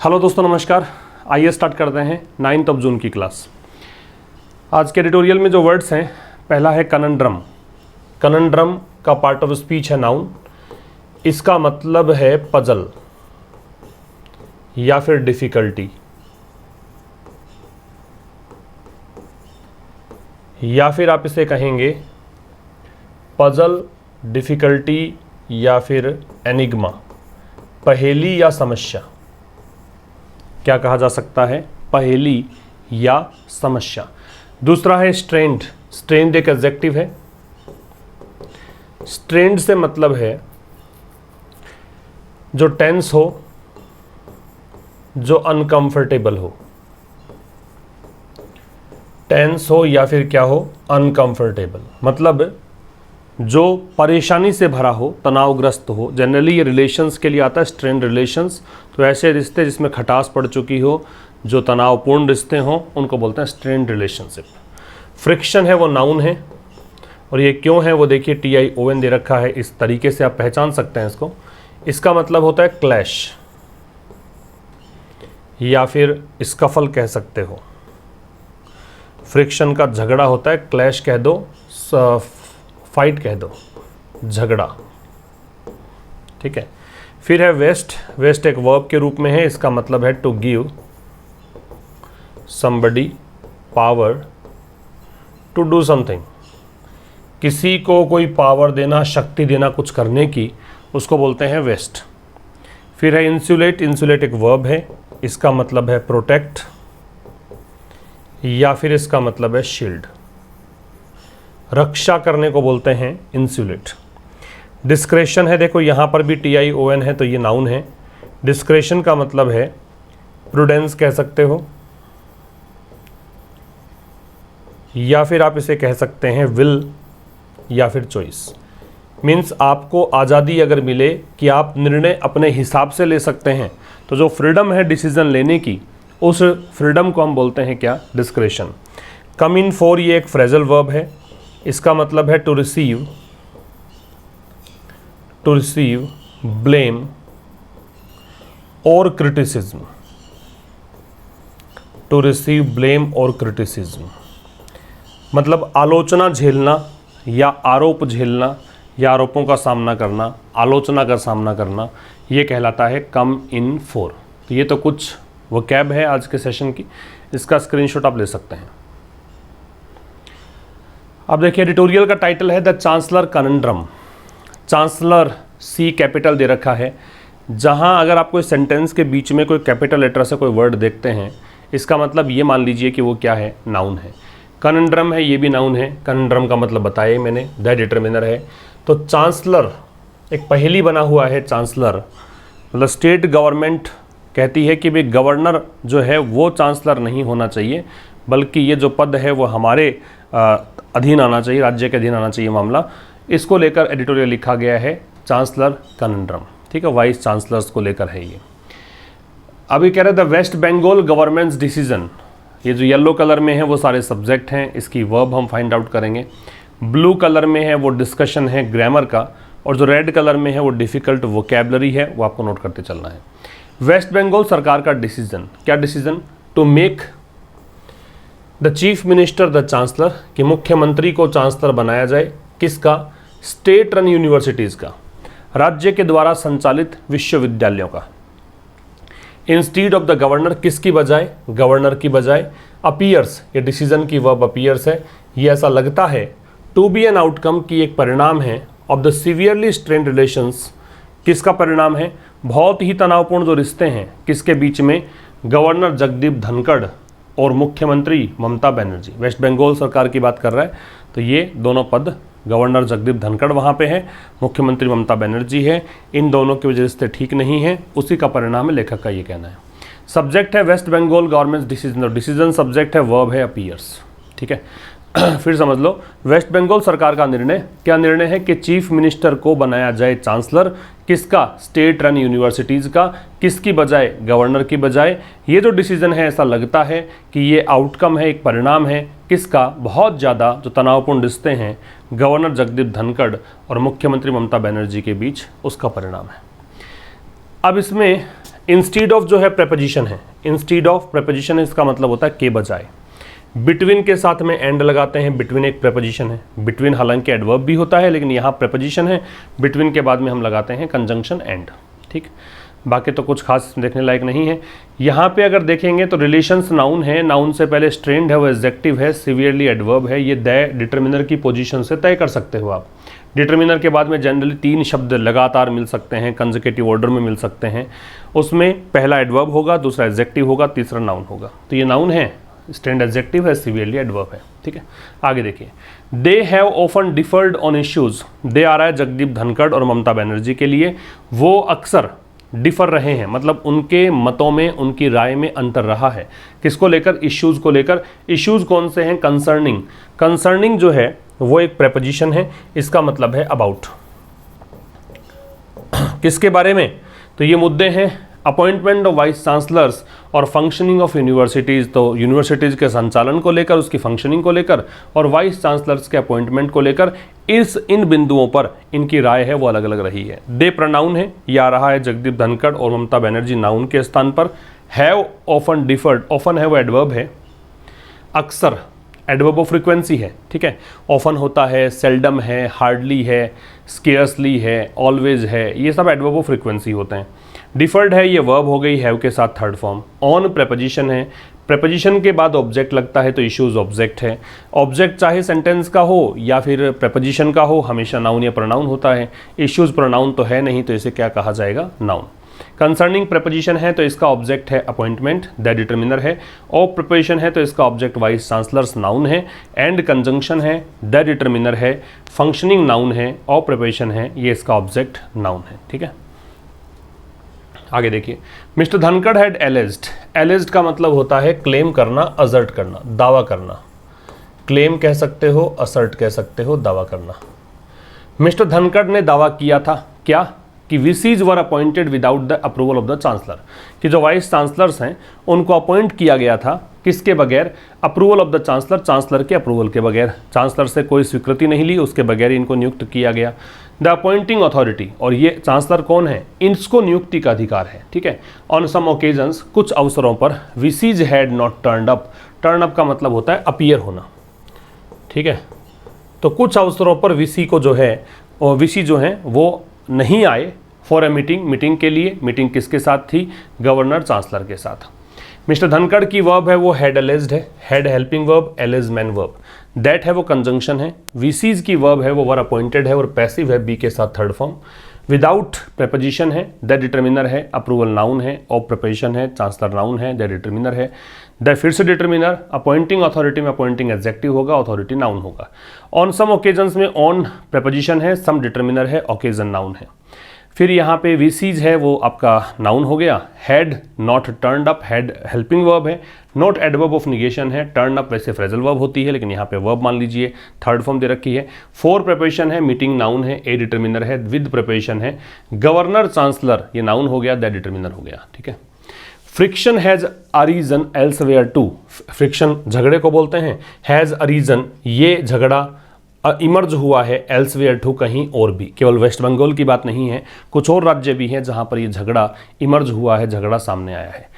Hello दोस्तों, नमस्कार। आइए स्टार्ट करते हैं 9 जून की क्लास। आज के एडिटोरियल में जो वर्ड्स हैं, पहला है कनंड्रम। कनंड्रम का पार्ट ऑफ स्पीच है नाउन। इसका मतलब है पजल या फिर डिफिकल्टी, या फिर आप इसे कहेंगे पजल, डिफिकल्टी या फिर एनिग्मा, पहेली या समस्या। क्या कहा जा सकता है? पहेली या समस्या। दूसरा है स्ट्रेंड। स्ट्रेंड एक एडजेक्टिव है। स्ट्रेंड से मतलब है जो टेंस हो, जो अनकंफर्टेबल हो। टेंस हो या फिर क्या हो? अनकंफर्टेबल, मतलब जो परेशानी से भरा हो, तनावग्रस्त हो। जनरली ये रिलेशंस के लिए आता है, स्ट्रेंड रिलेशंस। तो ऐसे रिश्ते जिसमें खटास पड़ चुकी हो, जो तनावपूर्ण रिश्ते हों, उनको बोलते हैं स्ट्रेंड रिलेशनशिप। फ्रिक्शन है वो नाउन है, और ये क्यों है वो देखिए, TION दे रखा है। इस तरीके से आप पहचान सकते हैं इसको। इसका मतलब होता है क्लैश या फिर स्कफल कह सकते हो। फ्रिक्शन का झगड़ा होता है, क्लैश कह दो, फाइट कह दो, झगड़ा। ठीक है। फिर है वेस्ट। वेस्ट एक वर्ब के रूप में है। इसका मतलब है to give somebody power to do something. किसी को कोई पावर देना, शक्ति देना कुछ करने की, उसको बोलते हैं वेस्ट। फिर है इंसुलेट। इंसुलेट एक वर्ब है। इसका मतलब है प्रोटेक्ट या फिर इसका मतलब है शील्ड। रक्षा करने को बोलते हैं इंसुलेट। डिस्क्रेशन है, देखो यहाँ पर भी TION है, तो ये नाउन है। डिस्क्रेशन का मतलब है प्रूडेंस कह सकते हो, या फिर आप इसे कह सकते हैं विल या फिर चॉइस। मीन्स आपको आज़ादी अगर मिले कि आप निर्णय अपने हिसाब से ले सकते हैं, तो जो फ्रीडम है डिसीजन लेने की, उस फ्रीडम को हम बोलते हैं क्या? डिस्क्रेशन। कम इन फॉर ये एक फ्रेजल वर्ब है। इसका मतलब है टू रिसीव ब्लेम और क्रिटिसिज्म। टू रिसीव ब्लेम और क्रिटिसिज्म मतलब आलोचना झेलना या आरोप झेलना या आरोपों का सामना करना, आलोचना का सामना करना, ये कहलाता है कम इन फॉर। तो ये तो कुछ वोकैब है आज के सेशन की। इसका स्क्रीनशॉट आप ले सकते हैं। अब देखिए, एडिटोरियल का टाइटल है the chancellor conundrum. Chancellor C capital दे रखा है। जहां अगर आप कोई सेंटेंस के बीच में कोई कैपिटल लेटर से कोई वर्ड देखते हैं, इसका मतलब ये मान लीजिए कि वो क्या है? नाउन है। कनंड्रम है, ये भी नाउन है। कनंड्रम का मतलब बताया मैंने, द डिटरमिनर है। तो चांसलर एक पहेली बना हुआ है। चांसलर मतलब स्टेट गवर्नमेंट कहती है कि भाई गवर्नर जो है वो चांसलर नहीं होना चाहिए, बल्कि ये जो पद है वो हमारे अधीन आना चाहिए, राज्य के अधीन आना चाहिए मामला। इसको लेकर एडिटोरियल लिखा गया है चांसलर कनंड्रम। ठीक है, वाइस चांसलर्स को लेकर है ये। अभी कह रहे the West Bengal government's decision. ये जो येलो कलर में है वो सारे सब्जेक्ट हैं, इसकी वर्ब हम फाइंड आउट करेंगे। ब्लू कलर में है वो डिस्कशन है ग्रामर का, और जो रेड कलर में है वो डिफ़िकल्ट वोकैबलरी है, वो आपको नोट करते चलना है। वेस्ट बंगाल सरकार का डिसीजन, क्या decision? To make the chief minister the chancellor, कि मुख्यमंत्री को चांसलर बनाया जाए। किसका? स्टेट रन यूनिवर्सिटीज़ का, राज्य के द्वारा संचालित विश्वविद्यालयों का। इंस्टीड ऑफ द गवर्नर, किसकी बजाय? गवर्नर की बजाय। अपीयर्स, ये डिसीजन की वर्ब अपीयर्स है। ये ऐसा लगता है टू बी एन आउटकम, की एक परिणाम है of the severely strained relations. किसका परिणाम है? बहुत ही तनावपूर्ण जो रिश्ते हैं, किसके बीच में? गवर्नर जगदीप धनखड़ और मुख्यमंत्री ममता बनर्जी। वेस्ट बंगाल सरकार की बात कर रहा है, तो ये दोनों पद, गवर्नर जगदीप धनखड़ वहाँ पे है, मुख्यमंत्री ममता बनर्जी है। इन दोनों की वजह से ठीक नहीं है, उसी का परिणाम है, लेखक का ये कहना है। सब्जेक्ट है West Bengal government decision. Decision subject है, वर्ब है अपीयर्स। ठीक है, फिर समझ लो, वेस्ट बंगाल सरकार का निर्णय, क्या निर्णय है? कि चीफ मिनिस्टर को बनाया जाए चांसलर। किसका? स्टेट रन यूनिवर्सिटीज़ का। किसकी बजाय? गवर्नर की बजाय। ये जो डिसीजन है, ऐसा लगता है कि ये आउटकम है, एक परिणाम है। किसका? बहुत ज़्यादा जो तनावपूर्ण रिश्ते हैं गवर्नर जगदीप धनखड़ और मुख्यमंत्री ममता बनर्जी के बीच, उसका परिणाम है। अब इसमें इंस्टीड ऑफ जो है प्रेपोजिशन है, इंस्टीड ऑफ प्रेपोजिशन है, इसका मतलब होता है के बजाय। बिटवीन के साथ में एंड लगाते हैं, बिटवीन एक प्रेपोजिशन है। बिटवीन हालांकि एडवर्ब भी होता है, लेकिन यहाँ प्रेपोजिशन है, बिटवीन के बाद में हम लगाते हैं कंजंक्शन एंड। ठीक, बाकी तो कुछ खास देखने लायक नहीं है। यहाँ पे अगर देखेंगे तो रिलेशंस नाउन है, नाउन से पहले स्ट्रेंड है, वो एडजेक्टिव है, सिवियरली एडवर्ब है। ये द डिटर्मिनर की पोजीशन से तय कर सकते हो आप। डिटर्मिनर के बाद में जनरली 3 शब्द लगातार मिल सकते हैं, कंसेक्यूटिव ऑर्डर में मिल सकते हैं। उसमें पहला एडवर्ब होगा, दूसरा एडजेक्टिव होगा, तीसरा नाउन होगा। तो ये नाउन है, स्ट्रेंड एडजेक्टिव है, सिवियरली एडवर्ब है। ठीक है, आगे देखिए, they have often differed on issues. They आ रहा है जगदीप धनखड़ और ममता बनर्जी के लिए। वो अक्सर डिफर रहे हैं, मतलब उनके मतों में, उनकी राय में अंतर रहा है। किसको लेकर? इश्यूज को लेकर। इश्यूज कौन से हैं? कंसर्निंग। कंसर्निंग जो है वो एक प्रेपोजिशन है, इसका मतलब है अबाउट। किसके बारे में? तो ये मुद्दे हैं अपॉइंटमेंट ऑफ वाइस चांसलर्स और फंक्शनिंग ऑफ यूनिवर्सिटीज़। तो यूनिवर्सिटीज़ के संचालन को लेकर, उसकी फंक्शनिंग को लेकर और वाइस चांसलर्स के अपॉइंटमेंट को लेकर इन बिंदुओं पर इनकी राय है वो अलग अलग रही है। दे प्रोनाउन है, ये आ रहा है जगदीप धनखड़ और ममता बनर्जी नाउन के स्थान पर। हैव ऑफन डिफर्ड, ऑफन है वो एडवर्ब है, अक्सर एडवर्ब ऑफ फ्रीक्वेंसी है। ठीक है, ऑफन होता है, सेल्डम है, हार्डली है, स्केयर्सली है, ऑलवेज है, ये सब एडवर्ब ऑफ फ्रीक्वेंसी होते हैं। डिफर्ड है, ये वर्ब हो गई, हैव के साथ थर्ड फॉर्म। ऑन प्रेपोजिशन है, प्रेपोजिशन के बाद ऑब्जेक्ट लगता है तो इश्यूज ऑब्जेक्ट है। ऑब्जेक्ट चाहे सेंटेंस का हो या फिर प्रेपोजिशन का हो, हमेशा नाउन या प्रोनाउन होता है। इश्यूज प्रोनाउन तो है नहीं, तो इसे क्या कहा जाएगा? नाउन। कंसर्निंग प्रेपोजिशन है तो इसका ऑब्जेक्ट है अपॉइंटमेंट, द डिटर्मिनर है। ऑफ प्रेपोजिशन है तो इसका ऑब्जेक्ट वाइस चांसलर्स नाउन है। एंड कंजंक्शन है, द डिटर्मिनर है। फंक्शनिंग नाउन है, ऑफ प्रेपोजिशन है, ये इसका ऑब्जेक्ट नाउन है। ठीक है, आगे देखिए, mister Dhankhar had alleged. Alleged का मतलब होता है क्लेम करना, असर्ट करना, दावा करना। क्लेम कह सकते हो, असर्ट कह सकते हो, दावा करना। मिस्टर धनखड़ ने दावा किया था क्या? कि VCs were appointed without the approval of the chancellor, कि जो वाइस चांसलर्स हैं उनको अपॉइंट किया गया था किसके बगैर? Approval of the chancellor, chancellor के अप्रूवल के बगैर। चांसलर से कोई स्वीकृति नहीं ली, उसके बगैर इनको नियुक्त किया गया। द अपॉइंटिंग अथॉरिटी, और ये चांसलर कौन है? इनको नियुक्ति का अधिकार है। ठीक है, ऑन सम ओकेजन्स, कुछ अवसरों पर, VCs had not turned up. Turn up का मतलब होता है अपीयर होना। ठीक है, तो कुछ अवसरों पर वीसी को जो है, और वीसी जो है वो नहीं आए फॉर ए मीटिंग, मीटिंग के लिए। मीटिंग किसके साथ थी? गवर्नर चांसलर के साथ। मिस्टर धनखड़ की वर्ब है वो हैड एलेज्ड है, had helping verb, alleged man verb. That है वो कंजंक्शन है। वीसीज की वर्ब है वो वर अपॉइंटेड है और पैसिव है, बी के साथ थर्ड फॉर्म। विदाउट प्रेपोजिशन है, द डिटर्मिनर है, अप्रूवल नाउन है, ऑफ प्रेपोजिशन है, चांसलर नाउन है, द डिटर्मिनर है। द फिर से डिटर्मिनर, अपॉइंटिंग अथॉरिटी में अपॉइंटिंग एडजेक्टिव होगा, अथॉरिटी नाउन होगा। ऑन सम ओकेजन्स में ऑन प्रेपोजिशन है, सम डिटर्मिनर है, ओकेजन नाउन है। फिर यहाँ पे वीसीज है वो आपका नाउन हो गया। Had not turned up, had helping verb है। नॉट एडवर्ब ऑफ निगेशन है। टर्न अप वैसे फ्रेजल वर्ब होती है, लेकिन यहाँ पे वर्ब मान लीजिए, थर्ड फॉर्म दे रखी है। फॉर प्रेपोजिशन है, मीटिंग नाउन है, ए डिटर्मिनर है, विद प्रेपोजिशन है। गवर्नर चांसलर ये नाउन हो गया, द डिटर्मिनर हो गया। ठीक है, friction has arisen elsewhere too. Friction झगड़े को बोलते हैं। हैज अरीजन, ये झगड़ा इमर्ज हुआ है एल्सवेयर टू, कहीं और भी। केवल वेस्ट बंगाल की बात नहीं है, कुछ और राज्य भी हैं जहां पर ये झगड़ा इमर्ज हुआ है, झगड़ा सामने आया है।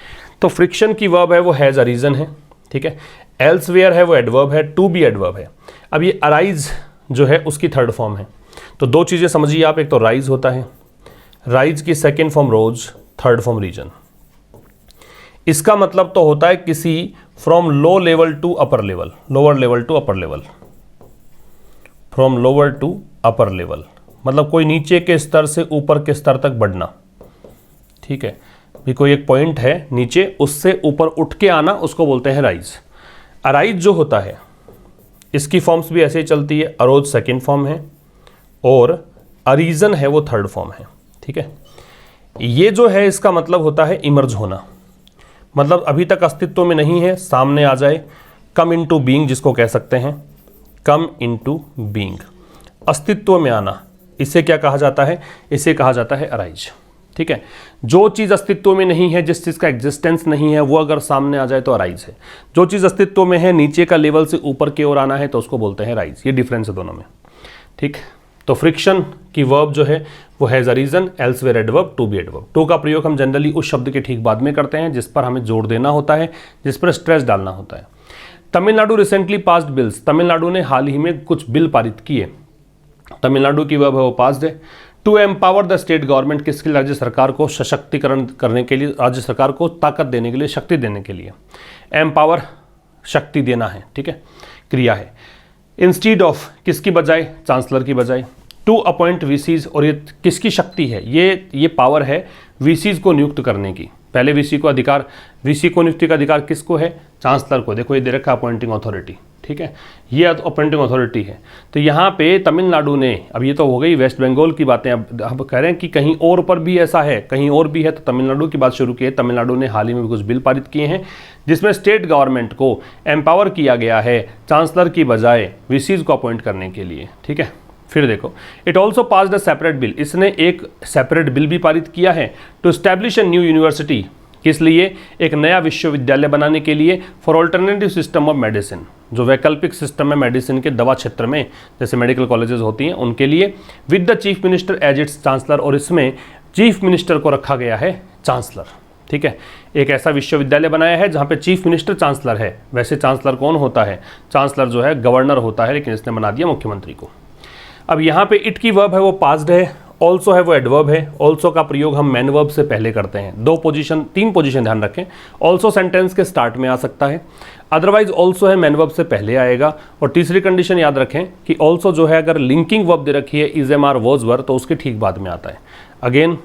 तो फ्रिक्शन की वर्ब है वो हैज अरीजन है। ठीक है, एल्सवेयर है वो एडवर्ब है, टू भी एडवर्ब है। अब ये अराइज जो है उसकी थर्ड फॉर्म है। तो दो चीज़ें समझिए आप, एक तो राइज होता है, राइज की second form rose, third form risen. इसका मतलब तो होता है किसी from low level to upper level, lower level to upper level, from lower to upper level, मतलब कोई नीचे के स्तर से ऊपर के स्तर तक बढ़ना। ठीक है, भी कोई एक पॉइंट है नीचे, उससे ऊपर उठ के आना, उसको बोलते हैं राइज। अराइज जो होता है इसकी फॉर्म्स भी ऐसे ही चलती है। अरोज सेकेंड फॉर्म है और अरीजन है वो थर्ड फॉर्म है। ठीक है, ये जो है इसका मतलब होता है इमर्ज होना, मतलब अभी तक अस्तित्व में नहीं है, सामने आ जाए। कम इनटू बीइंग जिसको कह सकते हैं, कम इनटू बीइंग, अस्तित्व में आना, इसे क्या कहा जाता है? इसे कहा जाता है अराइज। ठीक है, जो चीज़ अस्तित्व में नहीं है, जिस चीज़ का एग्जिस्टेंस नहीं है, वो अगर सामने आ जाए तो अराइज है। जो चीज़ अस्तित्व में है, नीचे का लेवल से ऊपर की ओर आना है, तो उसको बोलते हैं राइज। ये डिफरेंस है दोनों में। ठीक, तो फ्रिक्शन की वर्ब जो है वो has a reason, elsewhere adverb, to be adverb. To का प्रयोग हम जनरली उस शब्द के ठीक बाद में करते हैं जिस पर हमें जोर देना होता है, जिस पर स्ट्रेस डालना होता है। Tamil Nadu recently passed bills, Tamil Nadu ने हाल ही में कुछ बिल पारित किए। तमिलनाडु की वर्ब है वो पास्ड है। To empower the state government, किसके लिए? राज्य सरकार को सशक्तिकरण करने के लिए, राज्य सरकार को ताकत देने के लिए, शक्ति देने के लिए। एम्पावर शक्ति देना है, ठीक है, क्रिया है। इंस्टीड ऑफ, किसकी बजाय? चांसलर की बजाय। टू अपॉइंट वीसीज, और ये किसकी शक्ति है? ये पावर है वीसीज को नियुक्त करने की। पहले वीसी को अधिकार, वीसी को नियुक्ति का अधिकार किसको है? चांसलर को। देखो ये दे रखा अपॉइंटिंग अथॉरिटी, ठीक है, ये अपॉइंटिंग अथॉरिटी है। तो यहाँ पे तमिलनाडु ने, अब ये तो हो गई वेस्ट बंगाल की बातें, अब कह रहे हैं कि कहीं और पर भी ऐसा है, कहीं और भी है, तो तमिलनाडु की बात शुरू की है। तमिलनाडु ने हाल ही में कुछ बिल पारित किए हैं जिसमें स्टेट गवर्नमेंट को एम्पावर किया गया है चांसलर की बजाय वीसीज को अपॉइंट करने के लिए, ठीक है। फिर देखो, it also passed a separate bill, इसने एक सेपरेट बिल भी पारित किया है to establish a new university, किस लिए? एक नया विश्वविद्यालय बनाने के लिए, for alternative system of medicine, जो वैकल्पिक सिस्टम है मेडिसिन के, दवा क्षेत्र में जैसे मेडिकल कॉलेजेस होती हैं उनके लिए, with the chief minister as its chancellor, और इसमें चीफ मिनिस्टर को रखा गया है चांसलर, ठीक है। एक ऐसा विश्वविद्यालय बनाया है जहाँ पे चीफ मिनिस्टर चांसलर है। वैसे चांसलर कौन होता है? चांसलर जो है गवर्नर होता है, लेकिन इसने बना दिया मुख्यमंत्री को। अब यहाँ पे इट की वर्ब है वो पास्ड है, ऑल्सो है वो एडवर्ब है। ऑल्सो का प्रयोग हम मैन वर्ब से पहले करते हैं। तीन पोजीशन ध्यान रखें। ऑल्सो सेंटेंस के स्टार्ट में आ सकता है, अदरवाइज ऑल्सो है मैन वर्ब से पहले आएगा। और तीसरी कंडीशन याद रखें कि ऑल्सो जो है अगर लिंकिंग वर्ब दे रखी है is am are was were, तो उसके ठीक बाद में आता है। अगेन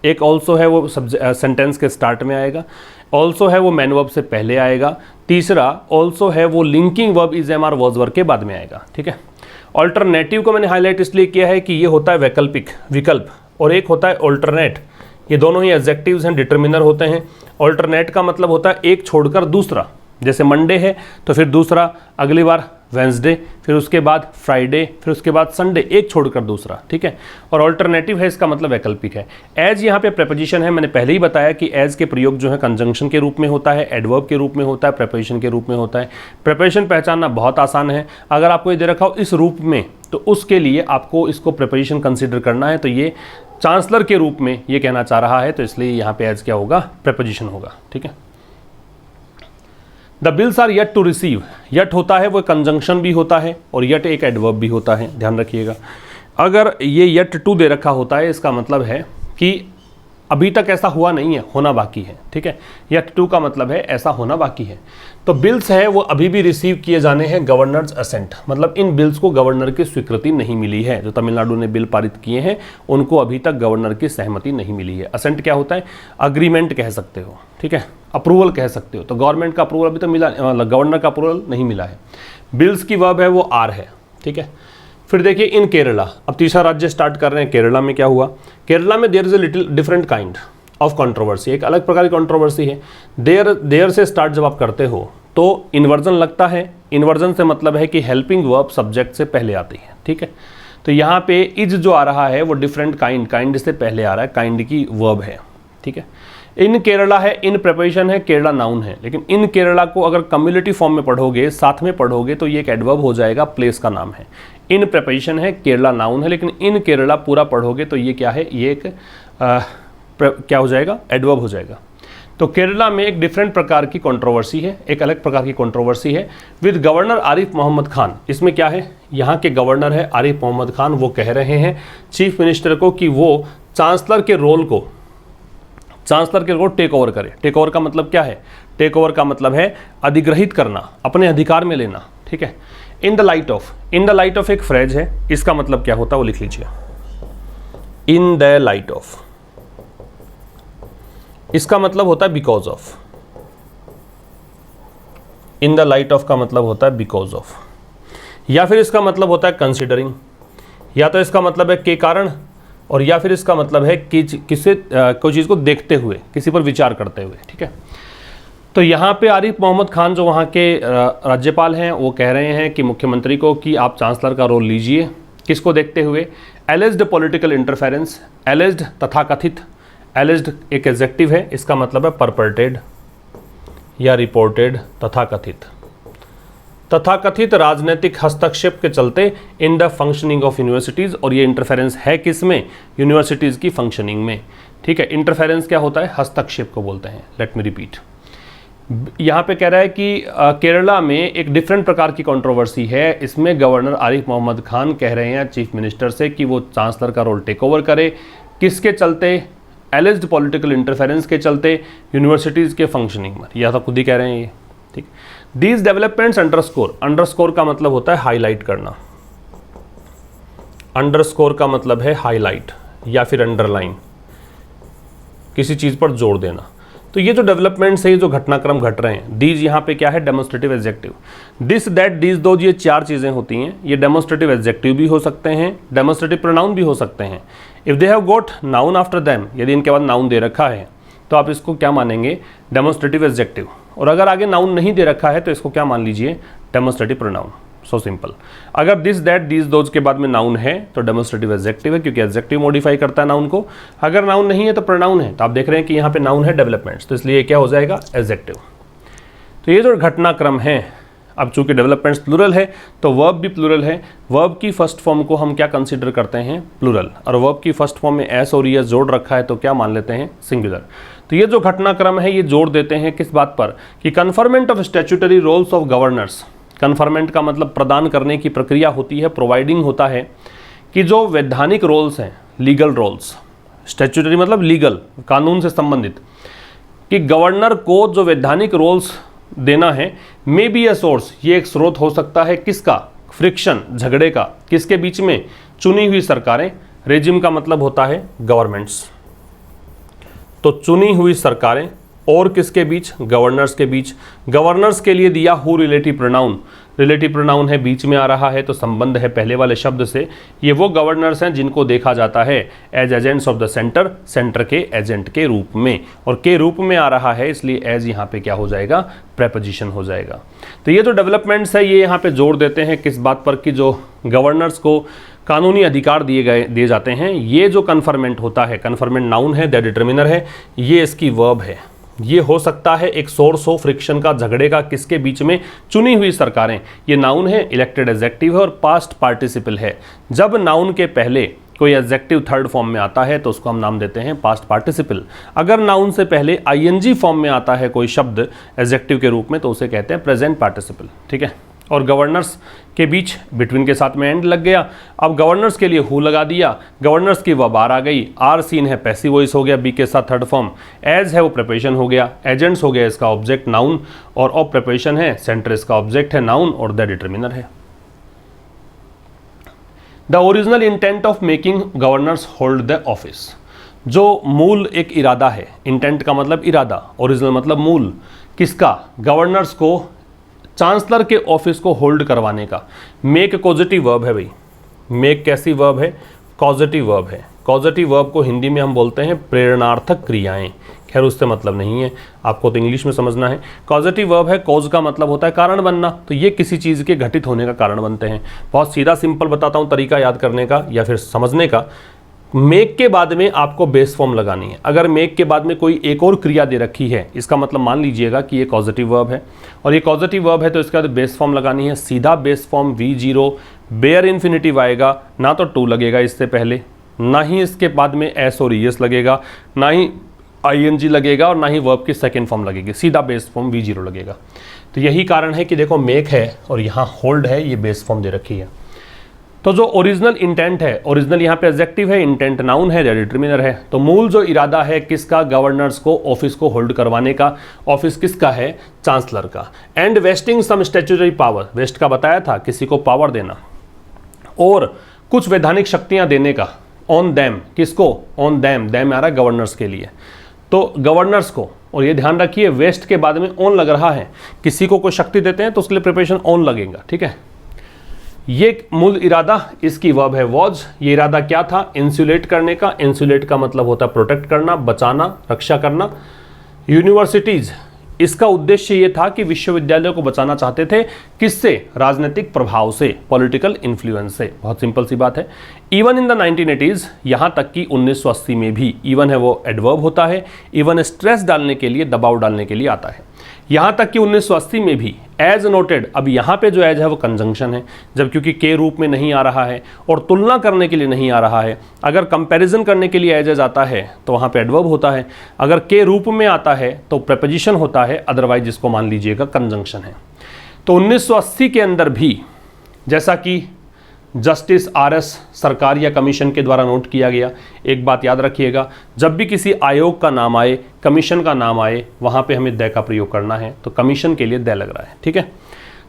एक ऑल्सो है वो सेंटेंस के स्टार्ट में आएगा, ऑल्सो है वो मैन वर्ब से पहले आएगा। तीसरा ऑल्सो है वो linking verb is am are was were के बाद में आएगा, ठीक है। ऑल्टरनेटिव को मैंने हाईलाइट इसलिए किया है कि ये होता है वैकल्पिक, विकल्प, और एक होता है ऑल्टरनेट। ये दोनों ही एडजेक्टिव्स हैं, डिटर्मिनर होते हैं। ऑल्टरनेट का मतलब होता है एक छोड़कर दूसरा, जैसे मंडे है तो फिर दूसरा, अगली बार वेंसडे, फिर उसके बाद फ्राइडे, फिर उसके बाद संडे, एक छोड़कर दूसरा, ठीक है। और ऑल्टरनेटिव है, इसका मतलब वैकल्पिक है। एज यहाँ पे प्रेपोजिशन है, मैंने पहले ही बताया कि एज के प्रयोग जो है कंजंक्शन के रूप में होता है, एडवर्ब के रूप में होता है, प्रेपोजिशन के रूप में होता है। प्रेपोजिशन पहचानना बहुत आसान है, अगर आपको ये दे रखा हो इस रूप में तो उसके लिए आपको इसको प्रेपोजिशन कंसिडर करना है। तो ये चांसलर के रूप में ये कहना चाह रहा है, तो इसलिए यहाँ पे एज क्या होगा? प्रेपोजिशन होगा, ठीक है। The bills are yet to receive, yet होता है वो कंजंक्शन भी होता है और येट एक एडवर्ब भी होता है, ध्यान रखिएगा। अगर ये येट टू दे रखा होता है इसका मतलब है कि अभी तक ऐसा हुआ नहीं है, होना बाकी है, ठीक है। येट टू का मतलब है ऐसा होना बाकी है। तो बिल्स है वो अभी भी रिसीव किए जाने हैं, गवर्नर्स असेंट, मतलब इन बिल्स को गवर्नर की स्वीकृति नहीं मिली है। जो तमिलनाडु ने बिल पारित किए हैं उनको अभी तक गवर्नर की सहमति नहीं मिली है। असेंट क्या होता है? अग्रीमेंट कह सकते हो, ठीक है, अप्रूवल कह सकते हो। तो गवर्नमेंट का अप्रूवल अभी तो मिला, मतलब गवर्नर का अप्रूवल नहीं मिला है। बिल्स की वर्ब है वो आर है, ठीक है। फिर देखिए इन केरला, अब तीसरा राज्य स्टार्ट कर रहे हैं। केरला में क्या हुआ? केरला में there is a little different kind of controversy, एक अलग प्रकार की कंट्रोवर्सी है। देयर से स्टार्ट जब आप करते हो तो इन्वर्जन लगता है। इन्वर्जन से मतलब है कि हेल्पिंग वर्ब सब्जेक्ट से पहले आती है, ठीक है। तो यहाँ पे इज जो आ रहा है वो डिफरेंट काइंड, काइंड से पहले आ रहा है, काइंड की वर्ब है, ठीक है। इन केरला है, इन प्रेपोजिशन है, केरला नाउन है। लेकिन इन केरला को अगर कम्युलेटिव फॉर्म में पढ़ोगे, साथ में पढ़ोगे, तो ये एक एडवर्ब हो जाएगा, प्लेस का नाम है। इन प्रेपोजिशन है, केरला नाउन है, लेकिन इन केरला पूरा पढ़ोगे तो ये क्या है? ये एक क्या हो जाएगा? एडवर्ब हो जाएगा। तो केरला में एक डिफरेंट प्रकार की कंट्रोवर्सी है, एक अलग प्रकार की कंट्रोवर्सी है विद गवर्नर आरिफ मोहम्मद खान। इसमें क्या है? यहाँ के गवर्नर है आरिफ मोहम्मद खान, वो कह रहे हैं चीफ मिनिस्टर को कि वो चांसलर के रोल को टेक ओवर करे। टेक ओवर का मतलब क्या है? टेक ओवर का मतलब है अधिग्रहित करना, अपने अधिकार में लेना, ठीक है। इन द लाइट ऑफ एक फ्रेज है, इसका मतलब क्या होता है वो लिख लीजिए। इन द लाइट ऑफ, इसका मतलब होता है because of. In the light of का मतलब होता है बिकॉज ऑफ, या फिर इसका मतलब होता है कंसिडरिंग, या तो इसका मतलब है के कारण, और या फिर इसका मतलब है कि कोई चीज़ को देखते हुए, किसी पर विचार करते हुए, ठीक है। तो यहाँ पे आरिफ मोहम्मद खान जो वहाँ के राज्यपाल हैं वो कह रहे हैं कि मुख्यमंत्री को कि आप चांसलर का रोल लीजिए। किसको देखते हुए? एलिज्ड पॉलिटिकल इंटरफेरेंस, एलिज्ड तथाकथित, एलिज्ड एक एडजेक्टिव है, इसका मतलब है परपर्टेड या रिपोर्टेड, तथाकथित तथाकथित राजनीतिक हस्तक्षेप के चलते in the functioning of universities, और ये इंटरफेरेंस है किस में, यूनिवर्सिटीज़ की फंक्शनिंग में। ठीक है, इंटरफेरेंस क्या होता है, हस्तक्षेप को बोलते हैं। लेट मी रिपीट, यहाँ पे कह रहा है कि केरला में एक डिफरेंट प्रकार की कंट्रोवर्सी है। इसमें गवर्नर आरिफ मोहम्मद खान कह रहे हैं चीफ मिनिस्टर से कि वो चांसलर का रोल टेक ओवर करे, किसके चलते, एलिज्ड पॉलिटिकल इंटरफेरेंस के चलते यूनिवर्सिटीज़ के फंक्शनिंग में। यह तो खुद ही कह रहे हैं ये। ठीक, दीज डेवलपमेंट्स अंडरस्कोर, अंडरस्कोर का मतलब होता है हाईलाइट करना, अंडरस्कोर का मतलब है हाईलाइट या फिर अंडरलाइन, किसी चीज़ पर जोर देना। तो ये जो डेवलपमेंट्स है, ये जो घटनाक्रम घट रहे हैं, दीज यहाँ पे क्या है, demonstrative adjective, this that these दो, ये चार चीज़ें होती हैं। ये डेमोन्स्ट्रेटिव एडजेक्टिव भी हो सकते हैं, डेमोन्स्ट्रेटिव प्रोनाउन भी हो सकते हैं। If they have got noun after them, यदि इनके बाद नाउन दे रखा है तो आप इसको क्या मानेंगे, डेमोन्स्ट्रेटिव एडजेक्टिव, और अगर आगे नाउन नहीं दे रखा है तो इसको क्या मान लीजिए, डेमोन्स्ट्रेटिव प्रोनाउन। So simple. अगर दिस दैट दीज दोज के बाद में नाउन है तो डेमोन्स्ट्रेटिव एडजेक्टिव है, क्योंकि एडजेक्टिव मॉडिफाई करता है नाउन को। अगर नाउन नहीं है तो प्रोनाउन है। तो आप देख रहे हैं कि यहाँ पे नाउन है डेवलपमेंट्स, तो इसलिए क्या हो जाएगा, एडजेक्टिव। तो ये जो घटनाक्रम है, अब चूंकि डेवलपमेंट्स प्लूरल है तो वर्ब भी प्लूरल है। वर्ब की फर्स्ट फॉर्म को हम क्या कंसीडर करते हैं, प्लूरल, और वर्ब की फर्स्ट फॉर्म में एस और ईएस जोड़ रखा है तो क्या मान लेते हैं, सिंगुलर। तो ये जो घटनाक्रम है ये जोड़ देते हैं किस बात पर, कि conferment of statutory roles of governors. Conferment का मतलब प्रदान करने की प्रक्रिया होती है, प्रोवाइडिंग होता है, कि जो वैधानिक रोल्स हैं, लीगल रोल्स, स्टैट्यूटरी मतलब लीगल, कानून से संबंधित, कि गवर्नर को जो वैधानिक रोल्स देना है, मे बी अ सोर्स, ये एक स्रोत हो सकता है किसका, फ्रिक्शन, झगड़े का, किसके बीच में, चुनी हुई सरकारें। रेजिम का मतलब होता है गवर्नमेंट्स, तो चुनी हुई सरकारें और किसके बीच, गवर्नर्स के बीच। गवर्नर्स के लिए दिया who relative pronoun, relative pronoun है, बीच में आ रहा है तो संबंध है पहले वाले शब्द से। ये वो गवर्नर्स हैं जिनको देखा जाता है as agents of the centre, centre के एजेंट के रूप में, और के रूप में आ रहा है इसलिए एज यहाँ पे क्या हो जाएगा, प्रेपोजिशन हो जाएगा। तो ये जो डेवलपमेंट्स है ये यहाँ पे जोड़ देते हैं किस बात पर, कि जो गवर्नर्स को कानूनी अधिकार दिए जाते हैं। ये जो कन्फर्मेंट होता है, कन्फर्मेंट नाउन है, द डिटर्मिनर है, ये इसकी वर्ब है। ये हो सकता है एक सोर्स हो फ्रिक्शन का, झगड़े का, किसके बीच में, चुनी हुई सरकारें। ये नाउन है, इलेक्टेड एडजेक्टिव है और पास्ट पार्टिसिपल है। जब नाउन के पहले कोई एडजेक्टिव थर्ड फॉर्म में आता है तो उसको हम नाम देते हैं पास्ट पार्टिसिपल। अगर नाउन से पहले आईएनजी फॉर्म में आता है कोई शब्द एडजेक्टिव के रूप में तो उसे कहते हैं प्रेजेंट पार्टिसिपल। ठीक है, और गवर्नर्स के बीच बिटवीन के साथ में एंड लग गया। अब गवर्नर्स के लिए हु लगा दिया, गवर्नर्स की वर्ब आर आ गई, आर सीन है, पैसिव वॉइस हो गया, बी के साथ थर्ड फॉर्म, एज है वो प्रिपरेशन हो गया, एजेंट्स हो गया इसका ऑब्जेक्ट नाउन, और ऑफ प्रिपरेशन है, सेंटर इसका ऑब्जेक्ट है नाउन, और द डिटर्मिनर है। The original intent of making governors hold the office, जो मूल एक इरादा है, इंटेंट का मतलब इरादा, ओरिजिनल मतलब मूल, किसका, गवर्नर्स को, चांसलर के ऑफिस को होल्ड करवाने का। मेक कॉजेटिव वर्ब है भाई, मेक कैसी वर्ब है, कॉजेटिव वर्ब है। कॉजेटिव वर्ब को हिंदी में हम बोलते हैं प्रेरणार्थक क्रियाएं। खैर उससे मतलब नहीं है, आपको तो इंग्लिश में समझना है। कॉजेटिव वर्ब है, कॉज का मतलब होता है कारण बनना, तो ये किसी चीज़ के घटित होने का कारण बनते हैं। बहुत सीधा सिंपल बताता हूँ तरीका याद करने का या फिर समझने का। मेक के बाद में आपको बेस फॉर्म लगानी है। अगर मेक के बाद में कोई एक और क्रिया दे रखी है, इसका मतलब मान लीजिएगा कि ये कॉजेटिव वर्ब है, और ये कॉजेटिव वर्ब है तो इसके बाद बेस फॉर्म लगानी है। सीधा base form V0, bear infinitive आएगा, ना तो टू लगेगा इससे पहले, ना ही इसके बाद में एस और ईएस लगेगा, ना ही आईएनजी लगेगा, और ना ही वर्ब की सेकेंड फॉर्म लगेगी। सीधा बेस फॉर्म V0 लगेगा। तो यही कारण है कि देखो मेक है और यहाँ होल्ड है, ये बेस फॉर्म दे रखी है। तो जो ओरिजिनल इंटेंट है, ओरिजिनल यहाँ पे एडजेक्टिव है, इंटेंट नाउन है, डिटर्मिनर है। तो मूल जो इरादा है किसका, गवर्नर्स को ऑफिस को होल्ड करवाने का। ऑफिस किसका है, चांसलर का। And vesting some statutory power, vest का बताया था, किसी को पावर देना, और कुछ वैधानिक शक्तियां देने का। ऑन दैम, किसको, ऑन दैम, दैम आ रहा है गवर्नर्स के लिए, तो गवर्नर्स को। और ये ध्यान रखिए वेस्ट के बाद में ऑन लग रहा है, किसी को कोई शक्ति देते हैं तो उसके लिए प्रिपरेशन ऑन लगेगा। ठीक है, ये मूल इरादा, इसकी वर्ब है वॉज। ये इरादा क्या था, इंसुलेट करने का। इंसुलेट का मतलब होता है प्रोटेक्ट करना, बचाना, रक्षा करना। यूनिवर्सिटीज, इसका उद्देश्य ये था कि विश्वविद्यालयों को बचाना चाहते थे, किससे, राजनीतिक प्रभाव से, पॉलिटिकल इन्फ्लुएंस से। बहुत सिंपल सी बात है। इवन इन द 1980s, यहाँ तक कि 1980 में भी, इवन है वो एडवर्ब होता है, इवन स्ट्रेस डालने के लिए, दबाव डालने के लिए आता है। यहाँ तक कि 1980 में भी एज नोटेड, अब यहाँ पे जो एज है वो कंजंक्शन है, जब क्योंकि के रूप में नहीं आ रहा है और तुलना करने के लिए नहीं आ रहा है। अगर कंपैरिजन करने के लिए एज आता है तो वहाँ पे एडवर्ब होता है, अगर के रूप में आता है तो प्रेपोजिशन होता है, अदरवाइज इसको मान लीजिएगा कंजंक्शन है। तो 1980 के अंदर भी जैसा कि जस्टिस RS सरकार या कमीशन के द्वारा नोट किया गया, एक बात याद रखिएगा, जब भी किसी आयोग का नाम आए, कमीशन का नाम आए, वहाँ पे हमें द का प्रयोग करना है, तो कमीशन के लिए द लग रहा है, ठीक है।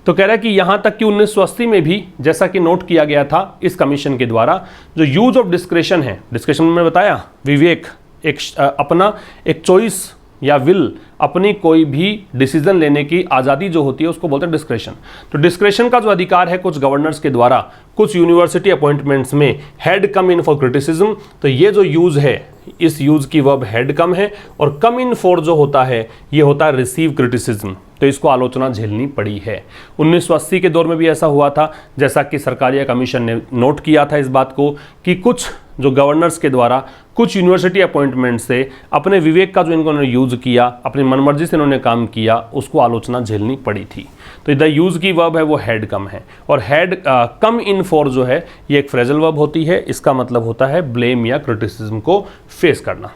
तो कह रहा है कि यहाँ तक कि 1980 में भी जैसा कि नोट किया गया था इस कमीशन के द्वारा, जो यूज ऑफ डिस्क्रेशन है, डिस्क्रेशन में बताया विवेक, एक अपना एक चॉइस या विल, अपनी कोई भी डिसीजन लेने की आज़ादी जो होती है उसको बोलते हैं डिस्क्रेशन। तो डिस्क्रेशन का जो अधिकार है कुछ गवर्नर्स के द्वारा कुछ यूनिवर्सिटी अपॉइंटमेंट्स में had come in for criticism, तो ये जो यूज़ है इस यूज़ की वर्ब हैड कम है, और कम इन फॉर जो होता है ये होता है रिसीव क्रिटिसिज्म, तो इसको आलोचना झेलनी पड़ी है। 1980 के दौर में भी ऐसा हुआ था, जैसा कि सरकारी कमीशन ने नोट किया था इस बात को कि कुछ जो गवर्नर्स के द्वारा कुछ यूनिवर्सिटी अपॉइंटमेंट से अपने विवेक का जो इन्होंने यूज़ किया, अपनी मनमर्जी से इन्होंने काम किया, उसको आलोचना झेलनी पड़ी थी। तो द यूज़ की वर्ब है वो हैड कम है, और हैड कम इन फॉर जो है ये एक फ्रेजल वर्ब होती है, इसका मतलब होता है ब्लेम या क्रिटिसिज्म को फेस करना।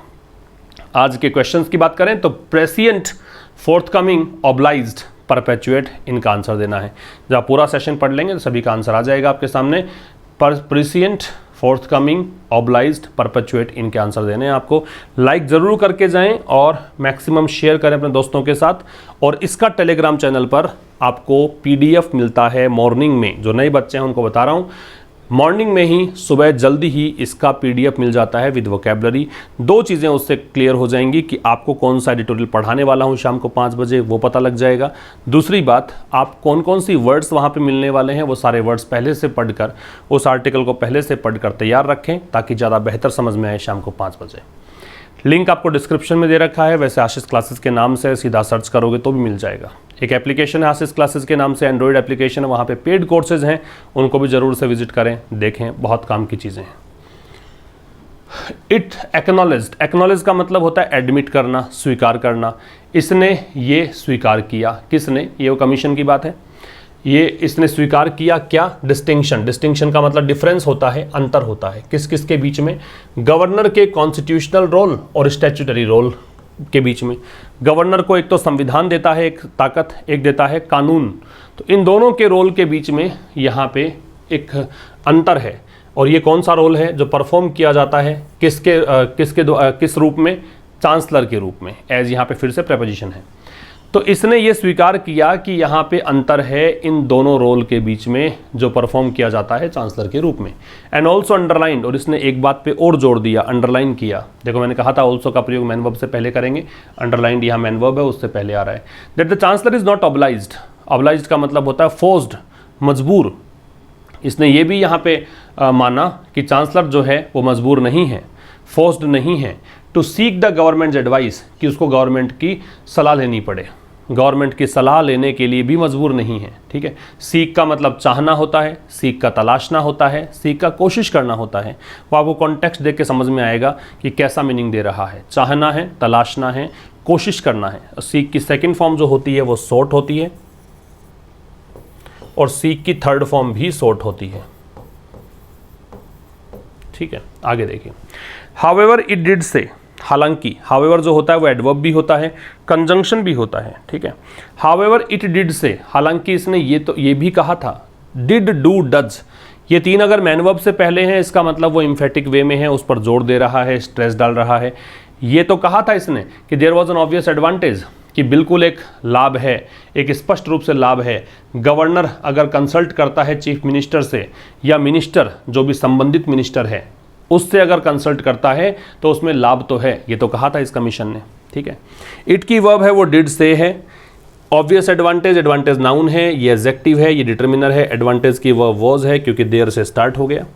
आज के क्वेश्चंस की बात करें तो प्रेसिएंट, फोर्थकमिंग, ऑब्लाइज्ड, परपेचुएट, इनका आंसर देना है। जब आप पूरा सेशन पढ़ लेंगे तो सभी का आंसर आ जाएगा आपके सामने। प्रेसिएंट, फोर्थकमिंग, ऑब्लाइज्ड, परपेचुएट, इनके आंसर देने हैं आपको। लाइक ज़रूर करके जाएं और मैक्सिमम शेयर करें अपने दोस्तों के साथ। और इसका टेलीग्राम चैनल पर आपको PDF मिलता है मॉर्निंग में, जो नए बच्चे हैं उनको बता रहा हूँ, मॉर्निंग में ही सुबह जल्दी ही इसका PDF मिल जाता है विद वोकैबुलरी। दो चीज़ें उससे क्लियर हो जाएंगी कि आपको कौन सा एडिटोरियल पढ़ाने वाला हूँ शाम को 5 बजे, वो पता लग जाएगा। दूसरी बात, आप कौन कौन सी वर्ड्स वहाँ पे मिलने वाले हैं वो सारे वर्ड्स पहले से पढ़कर, उस आर्टिकल को पहले से पढ़कर तैयार रखें ताकि ज़्यादा बेहतर समझ में आए शाम को 5 बजे। लिंक आपको डिस्क्रिप्शन में दे रखा है, वैसे आशीष क्लासेस के नाम से सीधा सर्च करोगे तो भी मिल जाएगा। एक एप्लीकेशन है आशीष क्लासेस के नाम से, एंड्रॉयड एप्लीकेशन है, वहाँ पे पेड कोर्सेज हैं, उनको भी ज़रूर से विजिट करें, देखें, बहुत काम की चीज़ें हैं। इट एक्नॉलेज्ड, एक्नॉलेज का मतलब होता है एडमिट करना, स्वीकार करना। इसने ये स्वीकार किया, किसने, ये वो कमीशन की बात है, ये इसने स्वीकार किया क्या, डिस्टिंक्शन, डिस्टिंक्शन का मतलब डिफरेंस होता है, अंतर होता है, किस किस के बीच में, गवर्नर के कॉन्स्टिट्यूशनल रोल और स्टैट्यूटरी रोल के बीच में। गवर्नर को एक तो संविधान देता है एक ताकत, एक देता है कानून, तो इन दोनों के रोल के बीच में यहाँ पे एक अंतर है। और ये कौन सा रोल है जो परफॉर्म किया जाता है किस रूप में, चांसलर के रूप में, एज यहाँ पे फिर से प्रेपोजिशन है। तो इसने ये स्वीकार किया कि यहाँ पे अंतर है इन दोनों रोल के बीच में जो परफॉर्म किया जाता है चांसलर के रूप में। एंड ऑल्सो अंडरलाइंड, और इसने एक बात पे और जोर दिया, अंडरलाइन किया। देखो मैंने कहा था ऑल्सो का प्रयोग मैन वर्ब से पहले करेंगे, अंडरलाइंड यहाँ मैन वर्ब है उससे पहले आ रहा है। That the chancellor is not obliged, obliged का मतलब होता है फोर्स्ड, मजबूर। इसने ये भी यहाँ पे माना कि चांसलर जो है वो मजबूर नहीं है, फोर्स्ड नहीं है, to seek the government advice, कि उसको गवर्नमेंट की सलाह लेनी पड़े, गवर्नमेंट की सलाह लेने के लिए भी मजबूर नहीं है। ठीक है, सीख का मतलब चाहना होता है, सीख का तलाशना होता है, सीख का कोशिश करना होता है। वो आपको कॉन्टेक्स्ट देख के समझ में आएगा कि कैसा मीनिंग दे रहा है। चाहना है, तलाशना है, कोशिश करना है। सीख की सेकंड फॉर्म जो होती है वो सोट होती है, और सीख की थर्ड फॉर्म भी सोट होती है। ठीक है, आगे देखिए। हाउएवर इट डिड से, हालांकि, हाउएवर जो होता है वो एडवर्ब भी होता है, कंजंक्शन भी होता है। ठीक है, हाउएवर इट डिड से, हालांकि इसने ये भी कहा था, डिड, डू, डज, ये तीन अगर मैन वर्ब से पहले हैं इसका मतलब वो इम्फेटिक वे में है, उस पर जोर दे रहा है, स्ट्रेस डाल रहा है। ये तो कहा था इसने कि there was an obvious advantage, कि बिल्कुल एक लाभ है, एक स्पष्ट रूप से लाभ है। गवर्नर अगर कंसल्ट करता है चीफ मिनिस्टर से, या मिनिस्टर जो भी संबंधित मिनिस्टर है उससे अगर कंसल्ट करता है तो उसमें लाभ तो है, ये तो कहा था इस कमीशन ने। ठीक है, इट की वर्ब है वो डिड से है। ऑब्वियस एडवांटेज, एडवांटेज नाउन है, ये एडजेक्टिव है, ये डिटर्मिनर है। एडवांटेज की वर्ब वॉज है क्योंकि देयर से स्टार्ट हो गया।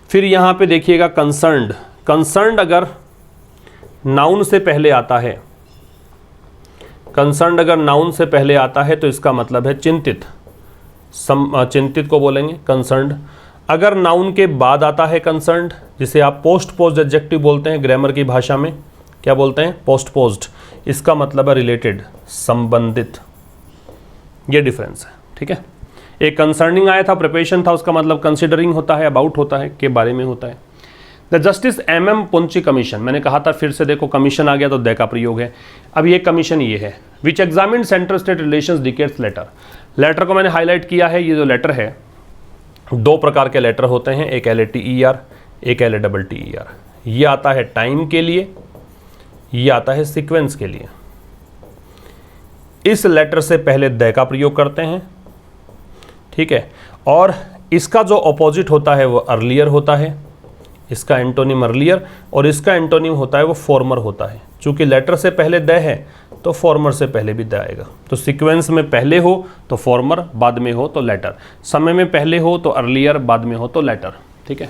फिर यहाँ पे देखिएगा कंसर्न्ड, कंसर्न्ड अगर नाउन से पहले आता है, कंसर्न्ड अगर नाउन से पहले आता है तो इसका मतलब है चिंतित, चिंतित को बोलेंगे कंसर्न्ड। अगर नाउन के बाद आता है कंसर्न्ड, जिसे आप पोस्ट पोज्ड एडजेक्टिव बोलते हैं ग्रामर की भाषा में, क्या बोलते हैं, पोस्ट पोज्ड, इसका मतलब है रिलेटेड, संबंधित। ये डिफरेंस है, ठीक है। एक कंसर्निंग आया था, प्रिपरेशन था, उसका मतलब कंसिडरिंग होता है, अबाउट होता है, के बारे में होता है। द जस्टिस MM पुंची कमीशन, मैंने कहा था, फिर से देखो कमीशन आ गया तो द का प्रयोग है। अब ये कमीशन ये है, which examine central state relations decades later. Later को मैंने हाईलाइट किया है। ये जो लेटर है, दो प्रकार के लेटर होते हैं, एक LATER, एक LATTER। ये आता है टाइम के लिए, ये आता है सीक्वेंस के लिए। इस लेटर से पहले द का प्रयोग करते हैं, ठीक है, और इसका जो ऑपोजिट होता है वो अर्लियर होता है, इसका एंटोनिम अर्लियर, और इसका एंटोनिम होता है वो फॉर्मर होता है। चूंकि लेटर से पहले द है तो फॉर्मर से पहले भी द आएगा। तो सीक्वेंस में पहले हो तो फॉर्मर, बाद में हो तो लेटर, समय में पहले हो तो अर्लियर, बाद में हो तो लेटर, ठीक है।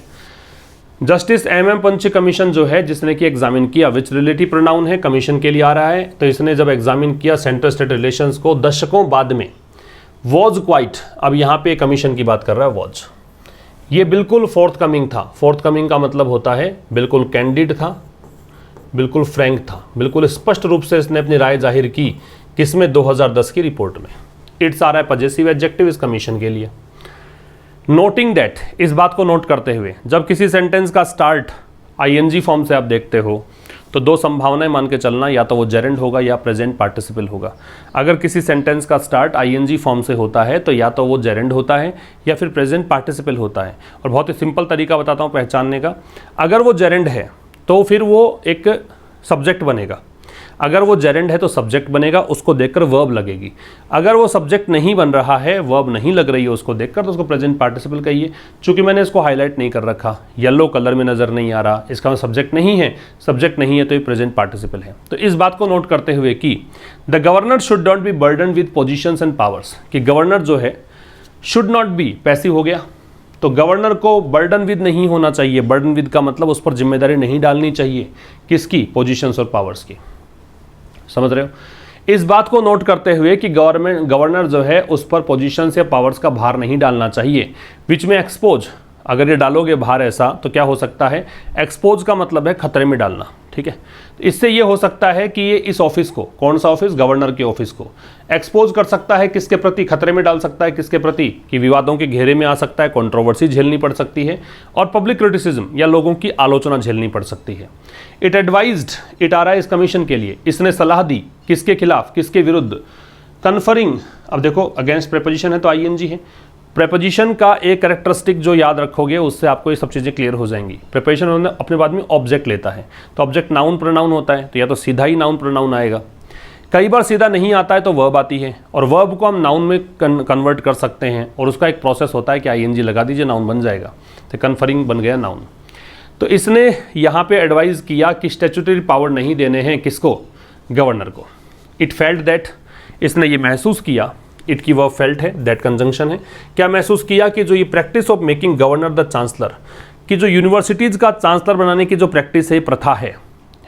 जस्टिस MM पंची कमीशन जो है, जिसने कि एग्जामिन किया, विच रिलेटिव प्रोनाउन है, कमीशन के लिए आ रहा है, तो इसने जब एग्जामिन किया सेंट्रल स्टेट रिलेशंस को दशकों बाद में, वॉज क्वाइट, अब यहाँ पे कमीशन की बात कर रहा है, वॉज, ये बिल्कुल फोर्थ कमिंग था। फोर्थ कमिंग का मतलब होता है बिल्कुल कैंडिड था, बिल्कुल फ्रैंक था, बिल्कुल स्पष्ट रूप से इसने अपनी राय जाहिर की, किसमें, 2010 की रिपोर्ट में। इट्स आ रहा है पजेसिव एडजेक्टिव इस कमीशन के लिए। नोटिंग दैट, इस बात को नोट करते हुए, जब किसी सेंटेंस का स्टार्ट ING फॉर्म से आप देखते हो तो दो संभावनाएं मान के चलना, या तो वो जेरेंड होगा या प्रेजेंट पार्टिसिपल होगा। अगर किसी सेंटेंस का स्टार्ट ING फॉर्म से होता है तो या तो वो जेरेंड होता है या फिर प्रेजेंट पार्टिसिपल होता है। और बहुत ही सिंपल तरीका बताता हूँ पहचानने का, अगर वो जेरेंड है तो फिर वो एक सब्जेक्ट बनेगा, अगर वो जेरेंड है तो सब्जेक्ट बनेगा, उसको देखकर वर्ब लगेगी। अगर वो सब्जेक्ट नहीं बन रहा है, वर्ब नहीं लग रही है उसको देखकर, तो उसको प्रेजेंट पार्टिसिपल कहिए। चूंकि मैंने इसको हाईलाइट नहीं कर रखा, येलो कलर में नज़र नहीं आ रहा, इसका सब्जेक्ट नहीं है, सब्जेक्ट नहीं है तो ये प्रेजेंट पार्टिसिपल है। तो इस बात को नोट करते हुए कि the governor should not be burden with positions and powers, कि गवर्नर जो है शुड नॉट बी, पैसिव हो गया, तो गवर्नर को बर्डन विद नहीं होना चाहिए। बर्डन विद का मतलब उस पर जिम्मेदारी नहीं डालनी चाहिए, किसकी, पोजीशंस और पावर्स की, समझ रहे हो। इस बात को नोट करते हुए कि गवर्नर जो है उस पर पोजीशंस या पावर्स का भार नहीं डालना चाहिए। बीच में एक्सपोज, अगर ये डालोगे भार ऐसा तो क्या हो सकता है, एक्सपोज का मतलब है खतरे में डालना, ठीक है। तो इससे ये हो सकता है कि ये इस ऑफिस को, कौन सा ऑफिस, गवर्नर के ऑफिस को एक्सपोज कर सकता है, किसके प्रति, खतरे में डाल सकता है, किसके प्रति, कि विवादों के घेरे में आ सकता है, कंट्रोवर्सी झेलनी पड़ सकती है, और पब्लिक क्रिटिसिज्म या लोगों की आलोचना झेलनी पड़ सकती है। इट एडवाइज्ड, इट आ रहा है इस कमीशन के लिए, इसने सलाह दी, किसके खिलाफ, किसके विरुद्ध, कन्फरिंग, अब देखो अगेंस्ट प्रेपोजिशन है तो ING है। प्रेपोजिशन का एक कैरेक्टरिस्टिक जो याद रखोगे उससे आपको ये सब चीज़ें क्लियर हो जाएंगी। प्रेपोजिशन अपने बाद में ऑब्जेक्ट लेता है, तो ऑब्जेक्ट नाउन प्रोनाउन होता है, तो या तो सीधा ही नाउन प्रोनाउन आएगा, कई बार सीधा नहीं आता है तो वर्ब आती है, और वर्ब को हम नाउन में कन्वर्ट कर सकते हैं, और उसका एक प्रोसेस होता है कि ING लगा दीजिए, नाउन बन जाएगा, तो कन्फरिंग बन गया नाउन। तो इसने यहाँ पे एडवाइस किया कि स्टैट्यूटरी पावर नहीं देने हैं, किसको, गवर्नर को। इट फेल्ट दैट, इसने ये महसूस किया, इट की वर्ब फेल्ट है, दैट कंजंक्शन है, क्या महसूस किया कि जो ये practice of making governor the chancellor, कि जो यूनिवर्सिटीज़ का चांसलर बनाने की जो प्रैक्टिस है, प्रथा है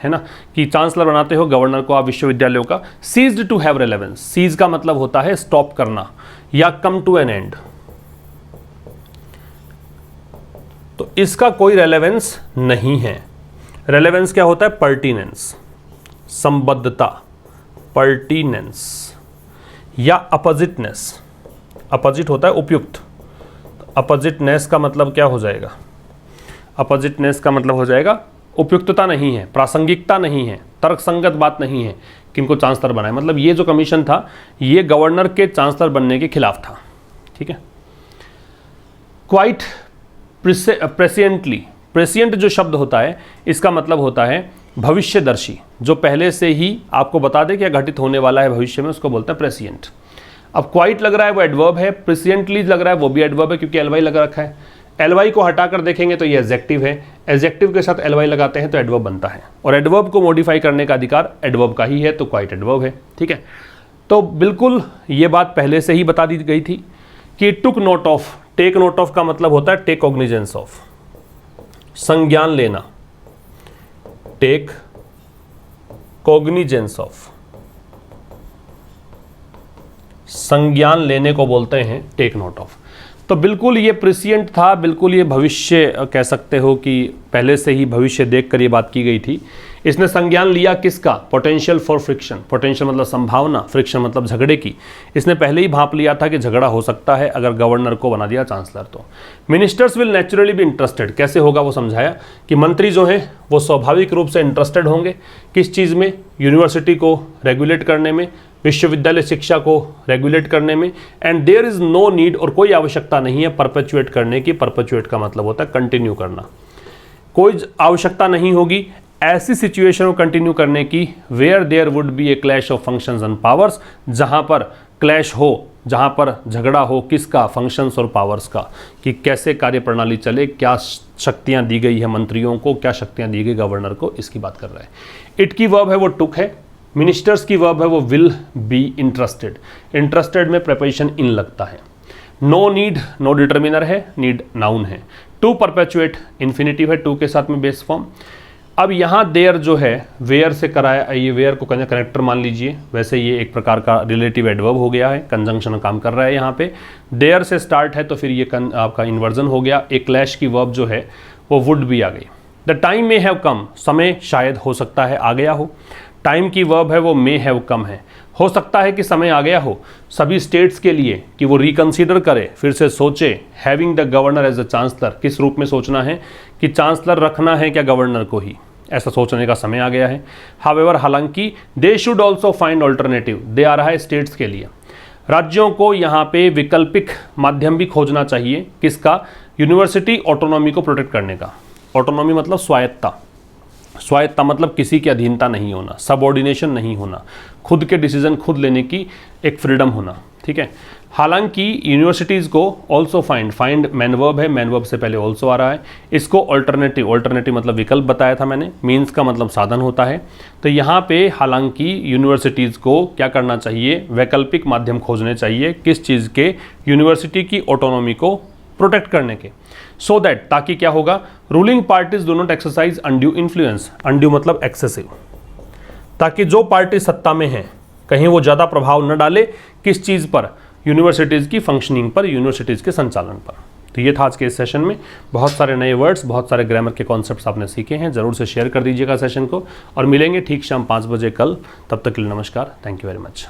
ना, कि चांसलर बनाते हो गवर्नर को आप विश्वविद्यालयों का, ceased to have relevance, cease का मतलब होता है स्टॉप करना या कम टू एन एंड, तो इसका कोई रेलेवेंस नहीं है। रेलेवेंस क्या होता है, पर्टिनेंस, संबद्धता, पर्टिनेंस, या अपोजिटनेस, अपोजिट होता है उपयुक्त, अपोजिटनेस का मतलब क्या हो जाएगा, अपोजिटनेस का मतलब हो जाएगा उपयुक्तता नहीं है, प्रासंगिकता नहीं है, तर्कसंगत बात नहीं है किनको चांसलर बनाए। मतलब ये जो कमीशन था ये गवर्नर के चांसलर बनने के खिलाफ था, ठीक है। क्वाइट प्रेसिएंटली, प्रेसिएंट जो शब्द होता है इसका मतलब होता है भविष्यदर्शी, जो पहले से ही आपको बता दे क्या घटित होने वाला है भविष्य में, उसको बोलते हैं प्रेसिएंट। अब क्वाइट लग रहा है वो एडवर्ब है, प्रेसिएंटली लग रहा है वो भी एडवर्ब है क्योंकि ly लगा रखा है। ly को हटाकर देखेंगे तो ये एडजेक्टिव है, एडजेक्टिव के साथ ly लगाते हैं तो एडवर्ब बनता है, और एडवर्ब को मॉडिफाई करने का अधिकार एडवर्ब का ही है, तो क्वाइट एडवर्ब है, ठीक है। तो बिल्कुल ये बात पहले से ही बता दी गई थी कि took note of, take note of का मतलब होता है टेक कॉग्निजेंस ऑफ, संज्ञान लेना, टेक कॉग्निजेंस ऑफ, संज्ञान लेने को बोलते हैं टेक नोट ऑफ। तो बिल्कुल ये प्रेसिएंट था, बिल्कुल ये भविष्य कह सकते हो कि पहले से ही भविष्य देखकर ये बात की गई थी। इसने संज्ञान लिया किसका? Potential for friction. पोटेंशियल मतलब संभावना, फ्रिक्शन मतलब झगड़े की। इसने पहले ही भांप लिया था कि झगड़ा हो सकता है अगर गवर्नर को बना दिया चांसलर तो। Ministers will naturally be interested. कैसे होगा वो समझाया कि मंत्री जो हैं वो स्वाभाविक रूप से इंटरेस्टेड होंगे किस चीज़ में? यूनिवर्सिटी को रेगुलेट करने में, विश्वविद्यालय शिक्षा को रेगुलेट करने में। And there is no need, और कोई आवश्यकता नहीं है परपेचुएट करने की। परपेचुएट का मतलब होता है कंटिन्यू करना। कोई आवश्यकता नहीं होगी ऐसी सिचुएशन को कंटिन्यू करने की where there would be a clash of functions and powers, जहां पर क्लैश हो, जहां पर झगड़ा हो किसका? फंक्शंस और पावर्स का, कि कैसे कार्य प्रणाली चले, क्या शक्तियां दी गई है मंत्रियों को, क्या शक्तियां दी गई गवर्नर को, इसकी बात कर रहा है। इट की वर्ब है वो टुक है, मिनिस्टर्स की वर्ब है वो विल बी इंटरेस्टेड। इंटरेस्टेड में प्रेपोजिशन इन लगता है। नो नीड, नो डिटर्मिनर है, नीड नाउन है। टू परपेचुएट इन्फिनिटिव है, टू के साथ में बेस फॉर्म। अब यहाँ देयर जो है वेयर से कराया, ये वेयर को कनेक्टर मान लीजिए, वैसे ये एक प्रकार का रिलेटिव एडवर्ब हो गया है, कंजंक्शन काम कर रहा है यहाँ पे। देयर से स्टार्ट है तो फिर ये आपका इन्वर्जन हो गया। एक क्लैश की वर्ब जो है वो वुड भी आ गई। The time may have come, समय शायद हो सकता है आ गया हो। टाइम की वर्ब है वो मे हैव कम है। हो सकता है कि समय आ गया हो सभी स्टेट्स के लिए कि वो रिकंसीडर करे, फिर से सोचे। Having the governor as a chancellor, किस रूप में सोचना है कि चांसलर रखना है क्या गवर्नर को ही, ऐसा सोचने का समय आ गया है। हावेवर, हालांकि they should also find alternative, they आ रहा है स्टेट्स के लिए। राज्यों को यहाँ पे वैकल्पिक माध्यम भी खोजना चाहिए किसका? यूनिवर्सिटी ऑटोनॉमी को प्रोटेक्ट करने का। ऑटोनॉमी मतलब स्वायत्ता। स्वायत्ता मतलब किसी की अधीनता नहीं होना, सबऑर्डिनेशन नहीं होना, खुद के डिसीजन खुद लेने की एक फ्रीडम होना, ठीक है। हालांकि यूनिवर्सिटीज़ को ऑल्सो फाइंड मैन वर्ब है, मैन वर्ब से पहले ऑल्सो आ रहा है। इसको ऑल्टरनेटिव मतलब विकल्प बताया था मैंने, मीन्स का मतलब साधन होता है। तो यहाँ पे हालांकि यूनिवर्सिटीज़ को क्या करना चाहिए? वैकल्पिक माध्यम खोजने चाहिए किस चीज़ के? यूनिवर्सिटी की ऑटोनॉमी को प्रोटेक्ट करने के। सो दैट, ताकि क्या होगा? Ruling parties do not exercise undue influence. Undue मतलब एक्सेसिव, ताकि जो पार्टी सत्ता में है कहीं वो ज़्यादा प्रभाव न डाले किस चीज़ पर? यूनिवर्सिटीज़ की फंक्शनिंग पर, यूनिवर्सिटीज़ के संचालन पर। तो ये था आज के इस सेशन में। बहुत सारे नए वर्ड्स, बहुत सारे ग्रामर के कॉन्सेप्ट्स आपने सीखे हैं। ज़रूर से शेयर कर दीजिएगा सेशन को, और मिलेंगे ठीक शाम 5 बजे कल। तब तक के लिए नमस्कार। Thank you very much.